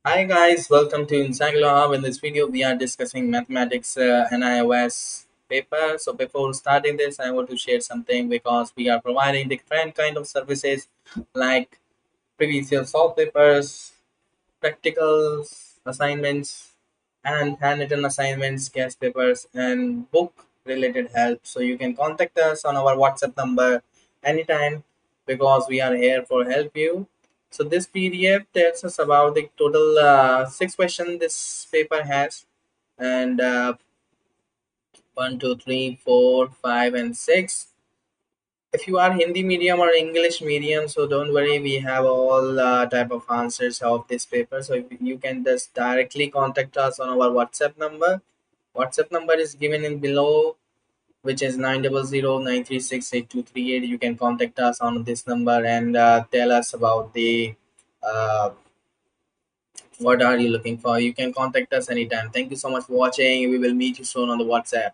Hi guys, welcome to Hub. In this video, we are discussing mathematics and iOS paper. So before starting this, I want to share something because we are providing different kind of services like previous year solve papers, practicals, assignments, and handwritten assignments, guest papers, and book related help. So you can contact us on our WhatsApp number anytime because we are here for help you. So this PDF tells us about the total six questions this paper has, and one, two, three, four, five, and six. If you are Hindi medium or English medium, so don't worry, we have all type of answers of this paper. So if you can just directly contact us on our WhatsApp number. WhatsApp number is given in below, which is 900 936 8238. You can contact us on this number and tell us about the uh, what are you looking for. You can contact us anytime. Thank you so much for watching. We will meet you soon on the WhatsApp.